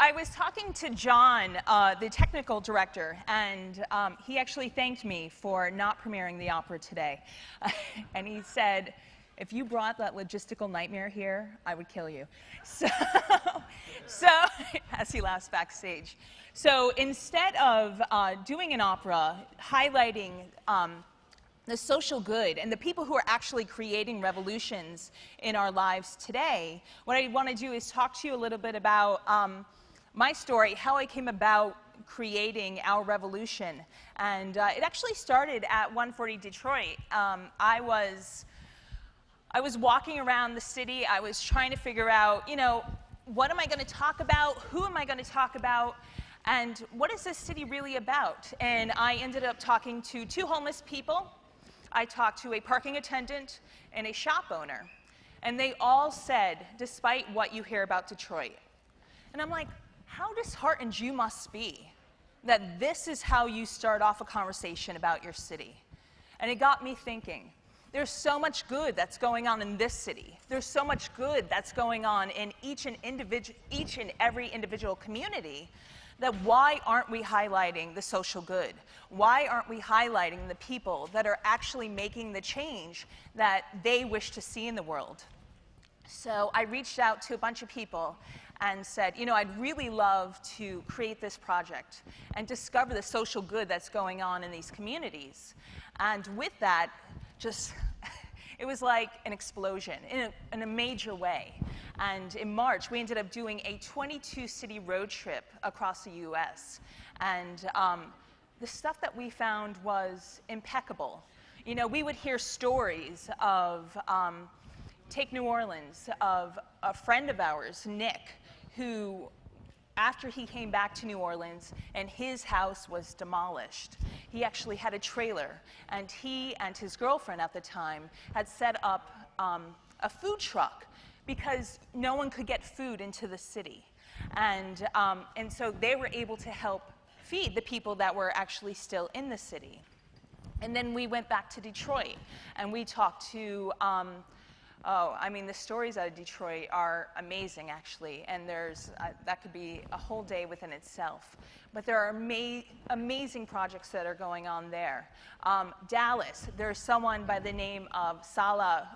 I was talking to John, the technical director, and he actually thanked me for not premiering the opera today. And he said, if you brought that logistical nightmare here, I would kill you. So as he laughs backstage. So instead of doing an opera highlighting the social good and the people who are actually creating revolutions in our lives today, what I want to do is talk to you a little bit about my story, how I came about creating our revolution. And it actually started at 140 Detroit. I was walking around the city. I was trying to figure out, what am I going to talk about? Who am I going to talk about? And what is this city really about? And I ended up talking to 2 homeless people. I talked to a parking attendant and a shop owner. And they all said, despite what you hear about Detroit. And I'm like, how disheartened you must be that this is how you start off a conversation about your city. And it got me thinking. There's so much good that's going on in this city. There's so much good that's going on in each and every individual community, that why aren't we highlighting the social good? Why aren't we highlighting the people that are actually making the change that they wish to see in the world? So I reached out to a bunch of people and said, I'd really love to create this project and discover the social good that's going on in these communities. And with that, it was like an explosion in a major way. And in March, we ended up doing a 22-city road trip across the U.S. And the stuff that we found was impeccable. We would hear stories of, take New Orleans, of a friend of ours, Nick, who, after he came back to New Orleans and his house was demolished, he actually had a trailer, and he and his girlfriend at the time had set up a food truck because no one could get food into the city. And so they were able to help feed the people that were actually still in the city. And then we went back to Detroit, and we talked to the stories out of Detroit are amazing, actually, and that could be a whole day within itself. But there are amazing projects that are going on there. Dallas, there's someone by the name of Salah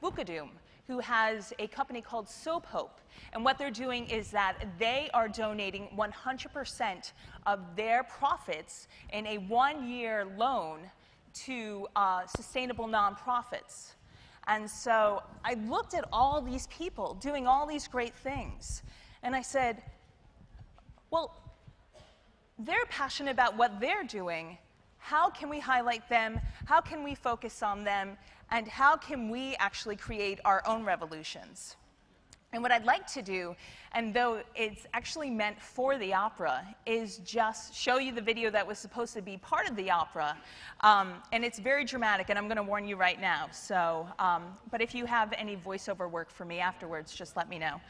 Bukadoum, who has a company called Soap Hope. And what they're doing is that they are donating 100% of their profits in a 1-year loan to sustainable nonprofits. And so I looked at all these people doing all these great things, and I said, well, they're passionate about what they're doing. How can we highlight them? How can we focus on them? And how can we actually create our own revolutions? And what I'd like to do, and though it's actually meant for the opera, is just show you the video that was supposed to be part of the opera. And it's very dramatic, and I'm going to warn you right now. So, but if you have any voiceover work for me afterwards, just let me know.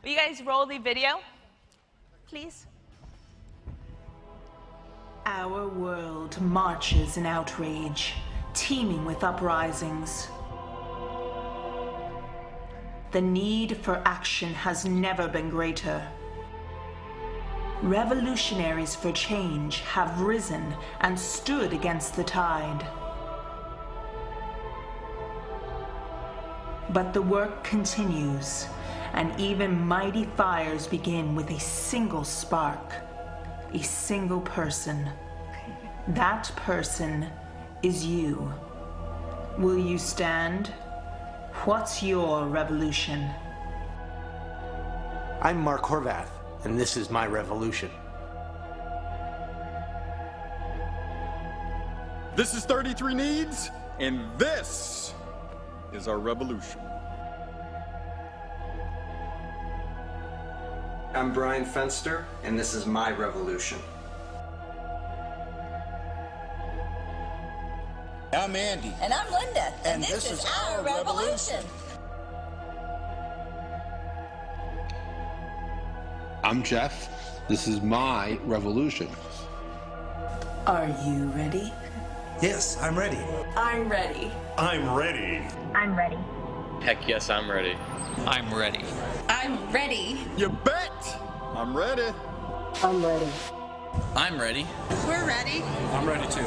Will you guys roll the video, please? Our world marches in outrage, teeming with uprisings. The need for action has never been greater. Revolutionaries for change have risen and stood against the tide. But the work continues, and even mighty fires begin with a single spark, a single person. That person is you. Will you stand? What's your revolution? I'm Mark Horvath, and this is my revolution. This is 33 Needs, and this is our revolution. I'm Brian Fenster, and this is my revolution. I'm Andy. And I'm Linda. And this is our revolution. I'm Jeff. This is my revolution. Are you ready? Yes, I'm ready. I'm ready. I'm ready. I'm ready. Heck yes, I'm ready. I'm ready. I'm ready. You bet! I'm ready. I'm ready. I'm ready. We're ready. I'm ready too.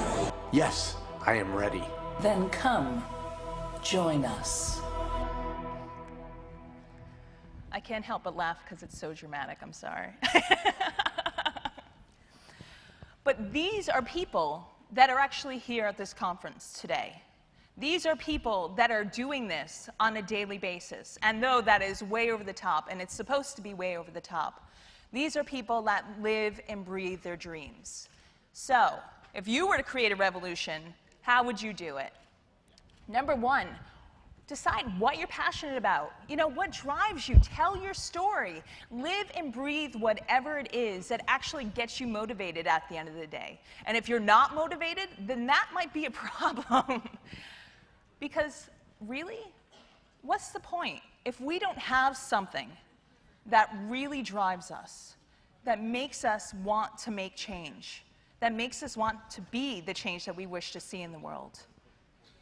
Yes, I am ready. Then come, join us. I can't help but laugh because it's so dramatic, I'm sorry. But these are people that are actually here at this conference today. These are people that are doing this on a daily basis. And though that is way over the top, and it's supposed to be way over the top, these are people that live and breathe their dreams. So, if you were to create a revolution, how would you do it? Number one, decide what you're passionate about. You know, what drives you? Tell your story. Live and breathe whatever it is that actually gets you motivated at the end of the day. And if you're not motivated, then that might be a problem. Because really, what's the point? If we don't have something that really drives us, that makes us want to make change, that makes us want to be the change that we wish to see in the world,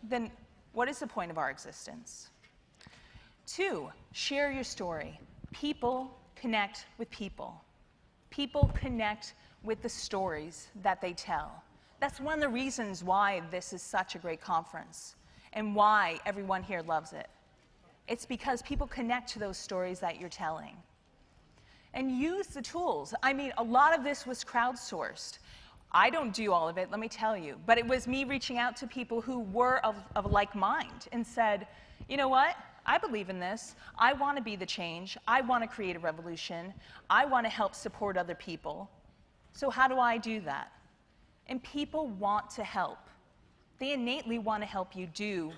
then what is the point of our existence? 2, share your story. People connect with people. People connect with the stories that they tell. That's one of the reasons why this is such a great conference and why everyone here loves it. It's because people connect to those stories that you're telling. And use the tools. I mean, a lot of this was crowdsourced. I don't do all of it, let me tell you. But it was me reaching out to people who were of like mind and said, you know what? I believe in this. I want to be the change. I want to create a revolution. I want to help support other people. So how do I do that? And people want to help. They innately want to help you do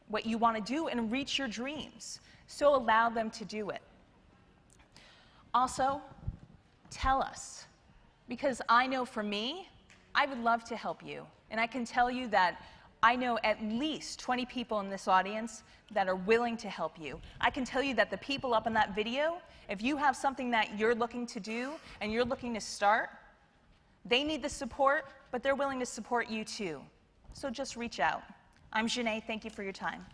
what you want to do and reach your dreams. So allow them to do it. Also, tell us. Because I know for me, I would love to help you. And I can tell you that I know at least 20 people in this audience that are willing to help you. I can tell you that the people up in that video, if you have something that you're looking to do and you're looking to start, they need the support, but they're willing to support you too. So just reach out. I'm Ja-Nae. Thank you for your time.